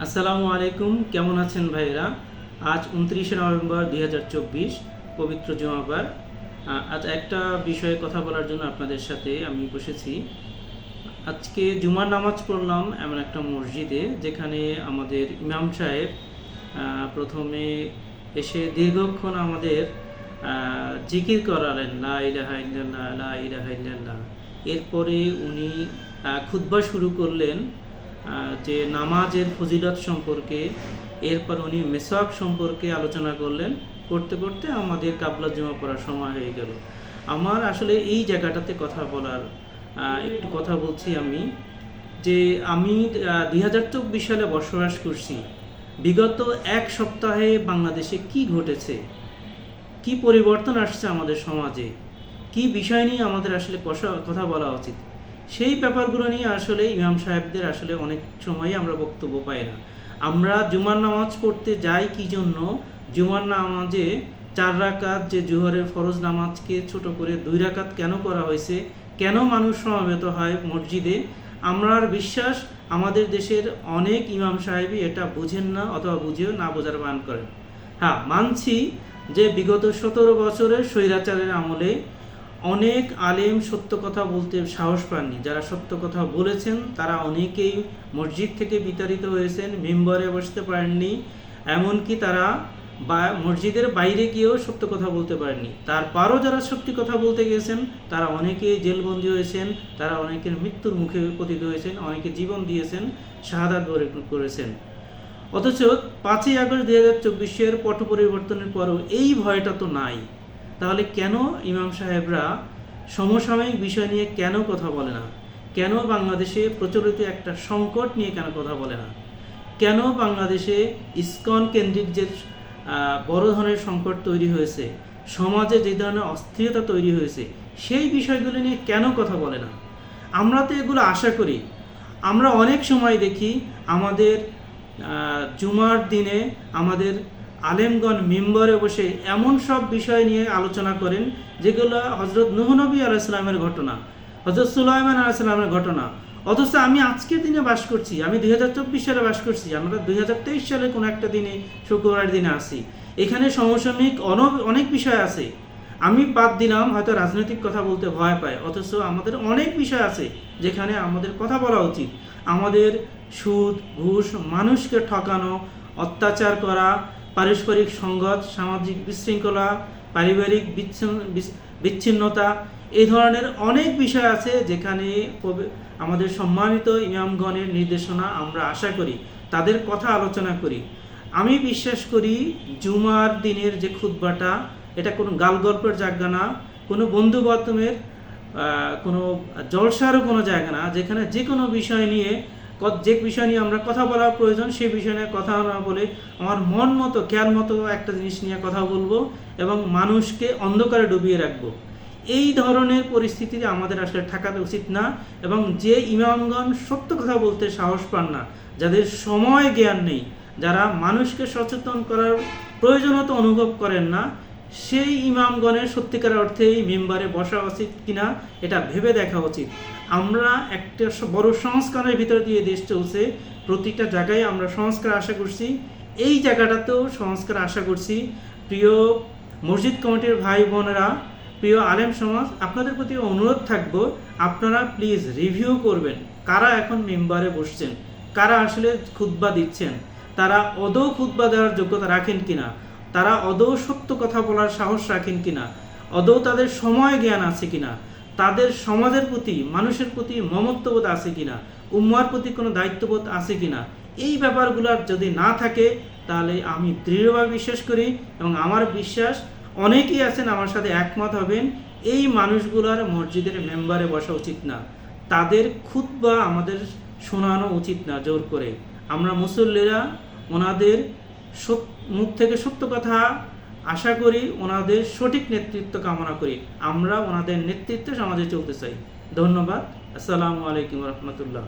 আসসালামু আলাইকুম, কেমন আছেন ভাইরা? আজ 29শে নভেম্বর 2024, পবিত্র জুমাবার। আজ একটা বিষয়ে কথা বলার জন্য আপনাদের সাথে আমি বসেছি। আজকে জুমার নামাজ পড়লাম এমন একটা মসজিদে, যেখানে আমাদের ইমাম সাহেব প্রথমে এসে দীর্ঘক্ষণ আমাদের জিকির করালেন, লা ইলাহা ইল্লাল্লাহ, লা ইলাহা ইল্লাল্লাহ। এরপরে উনি খুতবা শুরু করলেন যে নামাজের ফজিলত সম্পর্কে। এরপর উনি মেসওয়াক সম্পর্কে আলোচনা করলেন। করতে করতে আমাদের কাবলা জুমা পড়ার সময় হয়ে গেল। আমার আসলে এই জায়গাটাতে কথা বলার একটু কথা বলছি আমি, যে আমি 2024 সালে বসবাস করছি। বিগত এক সপ্তাহে বাংলাদেশে কি ঘটেছে, কি পরিবর্তন আসছে আমাদের সমাজে, কি বিষয় নিয়ে আমাদের আসলে কথা বলা উচিত, সেই ব্যাপারগুলো নিয়ে আসলে ইমাম সাহেবদের আসলে অনেক সময় আমরা বক্তব্য পাই না। আমরা জুমার নামাজ পড়তে যাই কি জন্য? জুমার নামাজে 4 রাকাত যে জোহরের ফরজ নামাজকে ছোট করে 2 রাকাত কেন করা হয়েছে, কেন মানুষ সমবেত হয় মসজিদে? আমার বিশ্বাস আমাদের দেশের অনেক ইমাম সাহেবই এটা বুঝেন না, অথবা বুঝেও না বোঝার ভান করেন। হ্যাঁ, মানছি যে বিগত 17 বছরের স্বৈরাচারের আমলে অনেক আলেম সত্য কথা বলতে সাহস পাননি। যারা সত্য কথা বলেছেন তারা অনেকেই মসজিদ থেকে বিতাড়িত হয়েছেন, মেম্বারে বসতে পারেননি, এমনকি তারা মসজিদের বাইরে গিয়েও সত্য কথা বলতে পারেননি। তারপরও যারা সত্যি কথা বলতে গিয়েছেন তারা অনেকেই জেলবন্দি হয়েছেন, তারা অনেকের মৃত্যুর মুখে পতিত হয়েছেন, অনেকে জীবন দিয়েছেন, শাহাদাত বরণ করেছেন। অথচ 5ই আগস্ট 2024-এর পট পরিবর্তনের পরও এই ভয়টা তো নাই। তাহলে কেন ইমাম সাহেবরা সমসাময়িক বিষয় নিয়ে কেন কথা বলে না? কেন বাংলাদেশে প্রচলিত একটা সংকট নিয়ে কেন কথা বলে না? কেন বাংলাদেশে ইসকন কেন্দ্রিক যে বড় ধরনের সংকট তৈরি হয়েছে, সমাজে যে ধরনের অস্থিরতা তৈরি হয়েছে, সেই বিষয়গুলো নিয়ে কেন কথা বলে না? আমরা তো এগুলো আশা করি। আমরা অনেক সময় দেখি আমাদের জুমার দিনে আমাদের আলেমগণ মিম্বরে বসে এমন সব বিষয় নিয়ে আলোচনা করেন যেগুলো হজরত নূহ নবী আলাইহিসসালামের ঘটনা, হজরত সুলাইমান আলাইহিসসালামের ঘটনা। অথচ আমি আজকের দিনে বাস করছি, আমি 2024 সালে বাস করছি, আমরা 2023 সালে কোনো একটা দিনে শুক্রবারের দিনে আসি। এখানে সমসাময়িক অনেক বিষয় আছে। আমি বাদ দিলাম হয়তো রাজনৈতিক কথা বলতে ভয় পায়, অথচ আমাদের অনেক বিষয় আছে যেখানে আমাদের কথা বলা উচিত। আমাদের সুদ, ঘুষ, মানুষকে ঠকানো, অত্যাচার করা, পারস্পরিক সংঘাত, সামাজিক বিশৃঙ্খলা, পারিবারিক বিচ্ছিন্নতা, এই ধরনের অনেক বিষয় আছে যেখানে আমাদের সম্মানিত ইমামগণের নির্দেশনা আমরা আশা করি, তাদের কথা আলোচনা করি। আমি বিশ্বাস করি জুমার দিনের যে খুতবাটা, এটা কোনো গালগল্পের জায়গা না, কোনো বন্ধু বান্ধবের কোনো জলসারও কোনো জায়গা না, যেখানে যে কোনো বিষয় নিয়ে আমরা কথা বলা প্রয়োজন সেই বিষয় নিয়ে কথা না বলে আমার মন মতো খেয়াল মতো একটা জিনিস নিয়ে কথা বলবো এবং মানুষকে অন্ধকারে ডুবিয়ে রাখবো। এই ধরনের পরিস্থিতিতে আমাদের আসলে থাকাতে উচিত না। এবং যে ইমামগণ সত্য কথা বলতে সাহস পান না, যাদের সময় জ্ঞান নেই, যারা মানুষকে সচেতন করার প্রয়োজনীয়তা অনুভব করেন না, সেই ইমামগণের সত্যিকার অর্থে এই মেম্বারে বসা উচিত কিনা এটা ভেবে দেখা উচিত। আমরা একটা বড় সংস্কারের ভিতর দিয়ে দেশ চলছে, প্রতিটা জায়গায় আমরা সংস্কার আশা করছি, এই জায়গাটাতেও সংস্কার আশা করছি। প্রিয় মসজিদ কমিটির ভাই বোনেরা, প্রিয় আলেম সমাজ, আপনাদের প্রতি অনুরোধ থাকবো, আপনারা প্লিজ রিভিউ করবেন কারা এখন মেম্বারে বসছেন, কারা আসলে খুতবা দিচ্ছেন, তারা আদৌ খুতবা দেওয়ার যোগ্যতা রাখেন কিনা, তারা আদৌ সত্য কথা বলার সাহস রাখেন কিনা, আদৌ তাদের সময় জ্ঞান আছে কিনা, তাদের সমাজের প্রতি, মানুষের প্রতি মমত্ববোধ আছে কিনা, উম্মার প্রতি কোনো দায়িত্ববোধ আছে কিনা। এই ব্যাপারগুলোর যদি না থাকে তাহলে আমি দৃঢ়ভাবে বিশ্বাস করি এবং আমার বিশ্বাস অনেকেই আছেন আমার সাথে একমত হবেন, এই মানুষগুলোর মসজিদের মেম্বারে বসা উচিত না, তাদের খুতবা আমাদের শোনানো উচিত না জোর করে। আমরা মুসল্লিরা ওনাদের মুখ থেকে সত্য কথা আশা করি, ওনাদের সঠিক নেতৃত্ব কামনা করি। আমরা ওনাদের নেতৃত্বে সমাজে চলতে চাই। ধন্যবাদ। আসসালামু আলাইকুম রহমতুল্লাহ।